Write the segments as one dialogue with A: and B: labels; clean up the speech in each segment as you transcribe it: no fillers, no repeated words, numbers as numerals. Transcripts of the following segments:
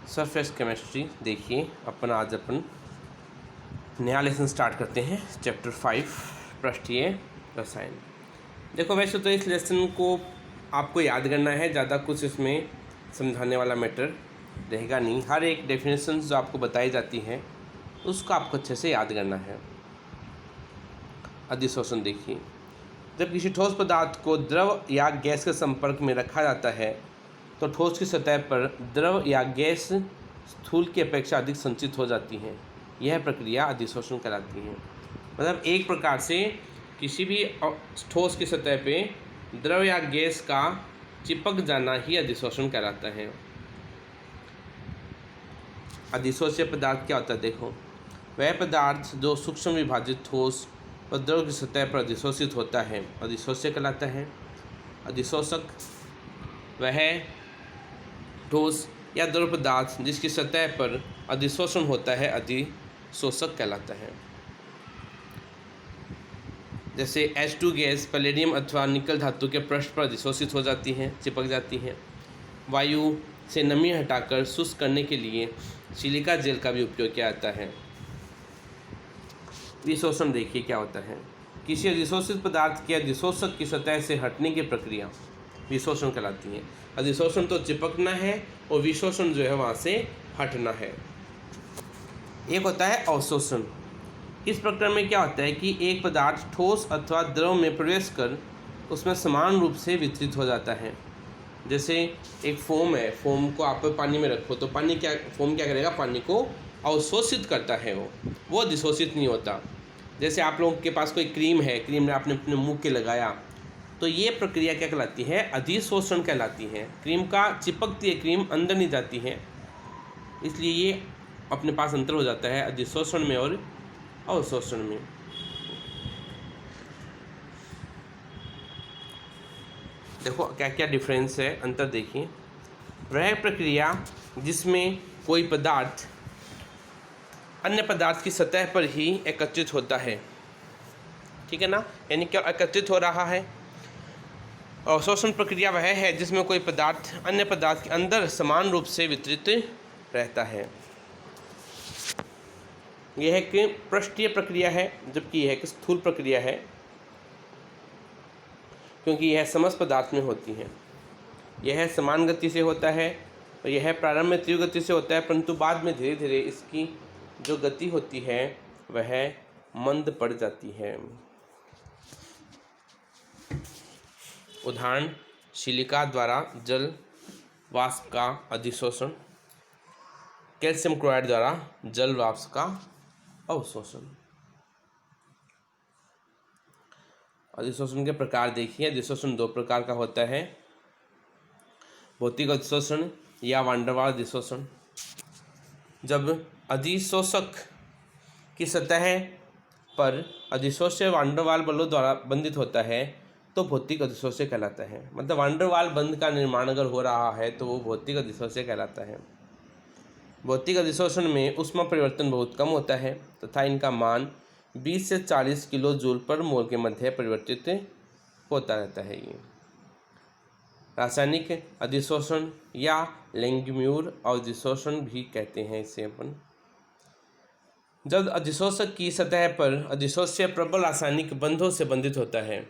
A: Surface chemistry देखिए आज अपन नया लेसन स्टार्ट करते हैं। चैप्टर 5 पृष्ठीय रसायन। देखो वैसे तो इस लेसन को आपको याद करना है, ज़्यादा कुछ इसमें समझाने वाला मैटर रहेगा नहीं। हर एक डेफिनेशन जो आपको बताई जाती है उसको आपको अच्छे से याद करना है। अधिशोषण देखिए, जब किसी ठोस पदार्थ को द्रव या गैस के संपर्क में रखा जाता है तो ठोस की सतह पर द्रव या गैस स्थूल की अपेक्षा अधिक संचित हो जाती है। यह प्रक्रिया अधिशोषण कहलाती है। मतलब एक प्रकार से किसी भी ठोस की सतह पे द्रव या गैस का चिपक जाना ही अधिशोषण कहलाता है। अधिशोष्य पदार्थ क्या होता है? देखो, वह पदार्थ जो सूक्ष्म विभाजित ठोस और द्रव की सतह पर अधिशोषित होता है अधिशोष्य कहलाता है। अधिशोषक वह ठोस या द्रव पदार्थ जिसकी सतह पर अधिशोषण होता है अधिशोषक कहलाता है। जैसे H2 गैस पैलेडियम अथवा निकल धातु के पृष्ठ पर अधिशोषित हो जाती है, चिपक जाती है। वायु से नमी हटाकर शुष्क करने के लिए सिलिका जेल का भी उपयोग किया जाता है। विशोषण देखिए क्या होता है। किसी अधिशोषित पदार्थ के अधिशोषक की सतह से हटने की प्रक्रिया विशोषण कहलाती है। अधिशोषण तो चिपकना है और विशोषण जो है वहाँ से हटना है। एक होता है अवशोषण। इस प्रक्रिया में क्या होता है कि एक पदार्थ ठोस अथवा द्रव में प्रवेश कर उसमें समान रूप से वितरित हो जाता है। जैसे एक फोम है, फोम को आप पानी में रखो तो फोम क्या करेगा? पानी को अवशोषित करता है, वो अधिशोषित नहीं होता। जैसे आप लोगों के पास कोई क्रीम है, क्रीम ने आपने अपने मुंह के लगाया तो ये प्रक्रिया क्या कहलाती है? अधिशोषण कहलाती है। क्रीम का चिपकती है, क्रीम अंदर नहीं जाती है, इसलिए ये अपने पास अंतर हो जाता है अधिशोषण में और अवशोषण में। देखो क्या क्या डिफरेंस है, अंतर देखिए। वह प्रक्रिया जिसमें कोई पदार्थ अन्य पदार्थ की सतह पर ही एकत्रित होता है, ठीक है ना, यानी क्या एकत्रित हो रहा है। अवशोषण प्रक्रिया वह है जिसमें कोई पदार्थ अन्य पदार्थ के अंदर समान रूप से वितरित रहता है। यह एक पृष्ठीय प्रक्रिया है, जबकि यह एक स्थूल प्रक्रिया है, क्योंकि यह समस्त पदार्थ में होती है। यह समान गति से होता है और यह प्रारंभ में तीव्र गति से होता है, परंतु बाद में धीरे धीरे इसकी जो गति होती है वह मंद पड़ जाती है। उदाहरण, सिलिका द्वारा जल वाष्प का अधिशोषण, कैल्शियम क्लोराइड द्वारा जल वाष्प का अवशोषण। अधिशोषण के प्रकार देखिए। अधिशोषण दो प्रकार का होता है, भौतिक अधिशोषण या वान डेर वाल अधिशोषण। जब अधिशोषक की सतह पर अधिशोष्य वान डेर वाल बलों द्वारा बंधित होता है तो भौतिक अधिशोष्य कहलाता है। मतलब वान डेर वाल बंध का निर्माण अगर हो रहा है तो वो भौतिक अधिशोष्य कहलाता है। भौतिक अधिशोषण में ऊष्मा परिवर्तन बहुत कम होता है तथा इनका मान 20 से 40 किलो जूल पर मोल के मध्य परिवर्तित होता रहता है। ये रासायनिक अधिशोषण या लैंगम्यूर अधिशोषण भी कहते हैं इसे अपन। जब अधिशोषक की सतह पर अधिशोष्य प्रबल रासायनिक बंधों से बंधित होता है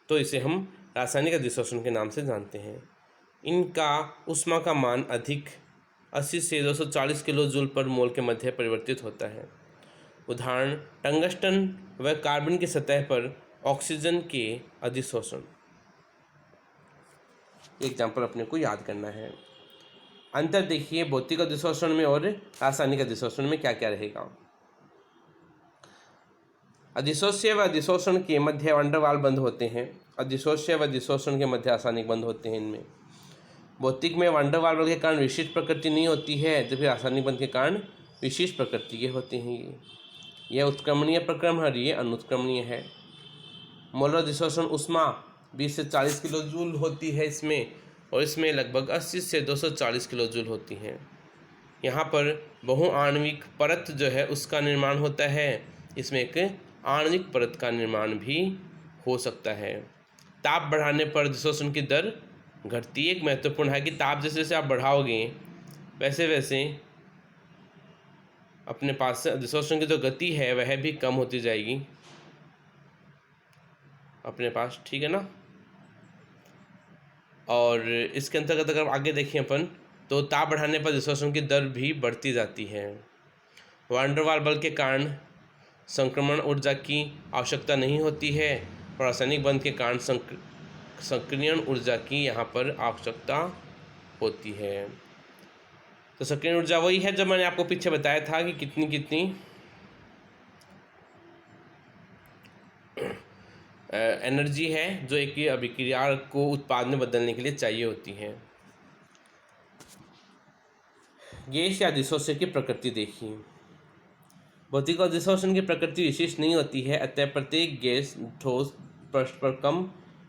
A: तो इसे हम रासायनिक अधिशोषण के नाम से जानते हैं। इनका ऊष्मा का मान अधिक 80 से 240 किलो जूल पर मोल के मध्य परिवर्तित होता है। उदाहरण, टंगस्टन व कार्बन की सतह पर ऑक्सीजन के अधिशोषण। एग्जाम्पल अपने को याद करना है। अंतर देखिए भौतिक अधिशोषण में और रासायनिक अधिशोषण में क्या क्या रहेगा। अधिशोष्य व अधिशोषण के मध्य वान डेर वाल बंध होते हैं। अधिशोष्य व अधिशोषण के मध्य रासायनिक बंध होते हैं। इनमें भौतिक में वान डेर वाल बल के कारण विशिष्ट प्रकृति नहीं होती है, जबकि रासायनिक बंध के कारण विशिष्ट प्रकृति के होते हैं। यह उत्क्रमणीय प्रक्रम है, ये अनुत्क्रमणीय है। मोलर अधिशोषण ऊष्मा 20 से 40 किलो जूल होती है इसमें, और इसमें लगभग 80 से 240 किलो जूल होती हैं। यहाँ पर बहुआण्विक परत जो है उसका निर्माण होता है। इसमें एक आणविक परत का निर्माण भी हो सकता है। ताप बढ़ाने पर अधिशोषण की दर घटती एक महत्वपूर्ण है कि ताप जैसे जैसे आप बढ़ाओगे वैसे वैसे अपने पास से अधिशोषण की जो गति है वह भी कम होती जाएगी अपने पास, ठीक है ना। और इसके अंतर्गत अगर आगे देखें अपन तो ताप बढ़ाने पर अधिशोषण की दर भी बढ़ती जाती है। वान डेर वाल बल के कारण संक्रमण ऊर्जा की आवश्यकता नहीं होती है और रासायनिक बंध के कारण सक्रियण ऊर्जा की यहाँ पर आवश्यकता होती है। तो सक्रियण ऊर्जा वही है जो मैंने आपको पीछे बताया था कि कितनी कितनी एनर्जी है जो एक अभिक्रिया को उत्पाद में बदलने के लिए चाहिए होती है। गैस या अधिशोषण की प्रकृति देखिए। भौतिक अधिशोषण की प्रकृति विशेष नहीं होती है, अतः प्रत्येक गैस ठोस पृष्ठ पर कम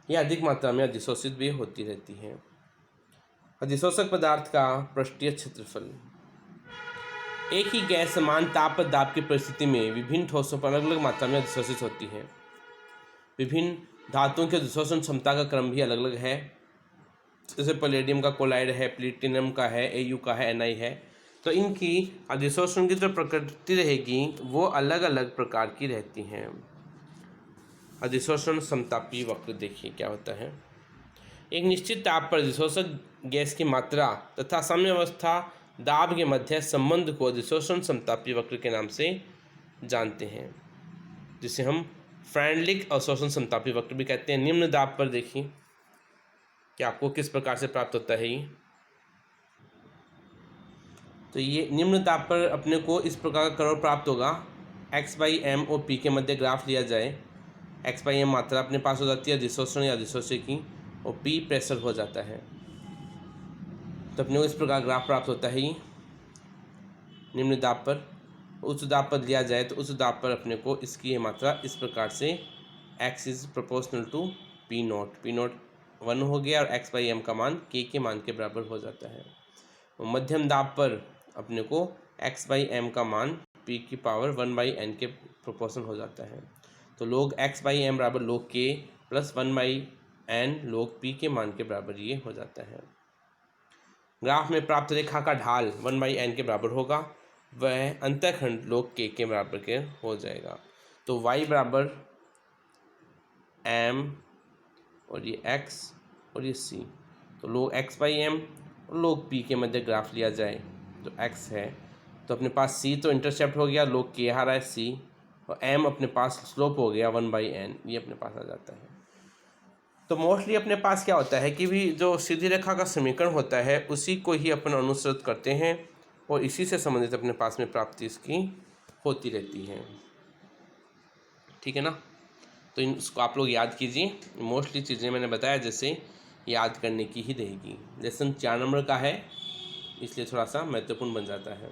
A: या अधिक मात्रा में अधिशोषित भी होती रहती है। अधिशोषक पदार्थ का पृष्ठीय क्षेत्रफल। एक ही गैस समान ताप और दाब की परिस्थिति में विभिन्न ठोसों पर अलग अलग मात्रा में अधिशोषित होती है। विभिन्न धातुओं की अधिशोषण क्षमता का क्रम भी अलग अलग है, जैसे पैलेडियम का कोलाइड है, प्लेटिनम का है, Au का है, Ni है। तो इनकी अधिशोषण की जो प्रकृति रहेगी वो अलग अलग प्रकार की रहती हैं। अधिशोषण समतापी वक्र देखिए क्या होता है। एक निश्चित ताप पर अधिशोषक गैस की मात्रा तथा साम्यावस्था दाब के मध्य संबंध को अधिशोषण समतापी वक्र के नाम से जानते हैं, जिसे हम फ्रेंडलिक अवशोषण समतापी वक्र भी कहते हैं। निम्न दाब पर देखिए कि आपको किस प्रकार से प्राप्त होता है ये। तो ये निम्न दाब पर अपने को इस प्रकार का कर्व प्राप्त होगा। x/m और p के मध्य ग्राफ लिया जाए। x/m मात्रा अपने पास हो जाती है अधिशोषण या अधिशोषक की और p प्रेशर हो जाता है। तो अपने को इस प्रकार ग्राफ प्राप्त होता है ये निम्न दाब पर। उच्च दाब पर लिया जाए तो उच्च दाब पर अपने को इसकी ये मात्रा इस प्रकार से x is proportional to p0। p0 1 हो गया और x/m का मान k के मान के बराबर हो जाता है। और मध्यम दाब पर अपने को x/m का मान p की पावर 1/n के प्रोपोर्शन हो जाता है। तो log x/m बराबर log k plus 1/n log p के मान के बराबर ये हो जाता है। ग्राफ में प्राप्त रेखा का ढाल 1/n के बराबर होगा, वह अंतःखंड log k के बराबर के हो जाएगा। तो y बराबर m और ये x और ये c। तो log x/m और log p के मध्य ग्राफ लिया जाए तो x है, तो अपने पास c तो इंटरसेप्ट हो गया, log k आ रहा है c, और m अपने पास स्लोप हो गया 1/n, ये अपने पास आ जाता है। तो मोस्टली अपने पास क्या होता है कि भी जो सीधी रेखा का समीकरण होता है उसी को ही अपन अनुसृत करते हैं और इसी से संबंधित अपने पास में प्राप्ति इसकी होती रहती है, ठीक है ना। तो इसको आप लोग याद कीजिए। मोस्टली चीज़ें मैंने बताया जैसे याद करने की ही रहेगी। लेसन 4 नंबर का है इसलिए थोड़ा सा महत्वपूर्ण बन जाता है।